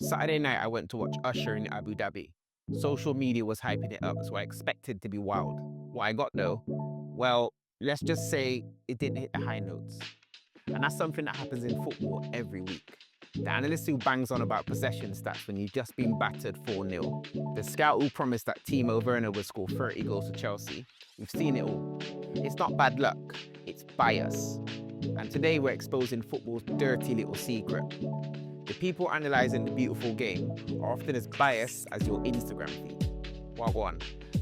Saturday night, I went to watch Usher in Abu Dhabi. Social media was hyping it up, so I expected to be wild. What I got though, well, let's just say it didn't hit the high notes. And that's something that happens in football every week. The analyst who bangs on about possession stats when you've just been battered 4-0. The scout who promised that Timo Werner would score 30 goals for Chelsea. We've seen it all. It's not bad luck, it's bias. And today we're exposing football's dirty little secret. The people analysing the beautiful game are often as biased as your Instagram feed. Wagwan.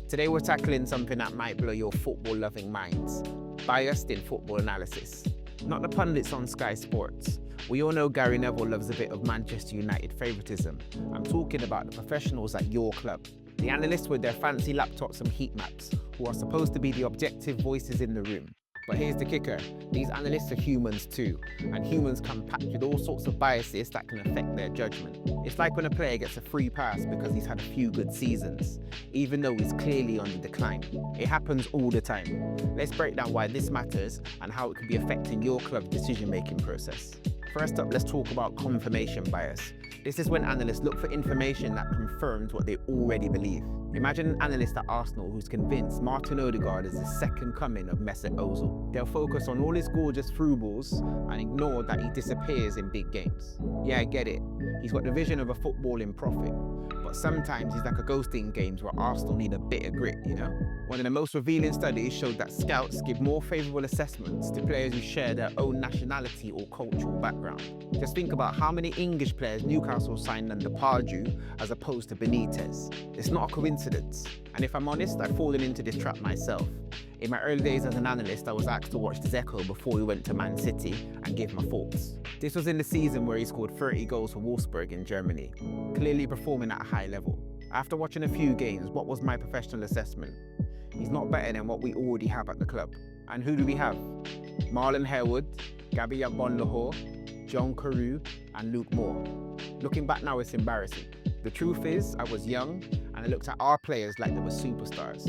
Today we're tackling something that might blow your football-loving minds. Biased in football analysis. Not the pundits on Sky Sports. We all know Gary Neville loves a bit of Manchester United favouritism. I'm talking about the professionals at your club. The analysts with their fancy laptops and heat maps, who are supposed to be the objective voices in the room. But here's the kicker, these analysts are humans too, and humans come packed with all sorts of biases that can affect their judgment. It's like when a player gets a free pass because he's had a few good seasons, even though he's clearly on the decline. It happens all the time. Let's break down why this matters and how it could be affecting your club's decision-making process. First up, let's talk about confirmation bias. This is when analysts look for information that confirms what they already believe. Imagine an analyst at Arsenal who's convinced Martin Odegaard is the second coming of Mesut Ozil. They'll focus on all his gorgeous through balls and ignore that he disappears in big games. Yeah, I get it. He's got the vision of a footballing prophet. But sometimes he's like a ghost in games where Arsenal need a bit of grit, you know? One of the most revealing studies showed that scouts give more favourable assessments to players who share their own nationality or cultural background. Just think about how many English players Newcastle signed under Pardew as opposed to Benitez. It's not a coincidence. And if I'm honest, I've fallen into this trap myself. In my early days as an analyst, I was asked to watch Džeko before he went to Man City and give my thoughts. This was in the season where he scored 30 goals for Wolfsburg in Germany, clearly performing at a high level. After watching a few games, what was my professional assessment? He's not better than what we already have at the club. And who do we have? Marlon Harewood, Gabby Lahore, John Carew, and Luke Moore. Looking back now, it's embarrassing. The truth is, I was young and I looked at our players like they were superstars.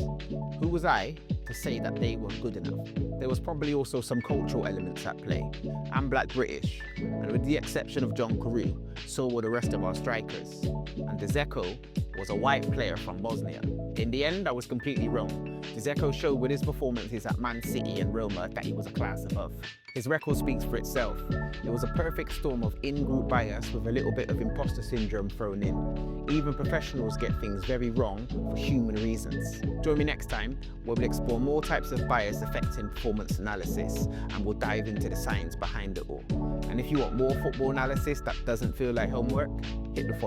Who was I to say that they were good enough? There was probably also some cultural elements at play. I'm Black British, and with the exception of John Carew, so were the rest of our strikers. And Džeko was a white player from Bosnia. In the end, I was completely wrong. Džeko showed with his performances at Man City and Roma that he was a class above. His record speaks for itself. It was a perfect storm of in-group bias with a little bit of imposter syndrome thrown in. Even professionals get things very wrong for human reasons. Join me next time where we'll explore more types of bias affecting performance analysis, and we'll dive into the science behind it all. And if you want more football analysis that doesn't feel like homework, hit the follow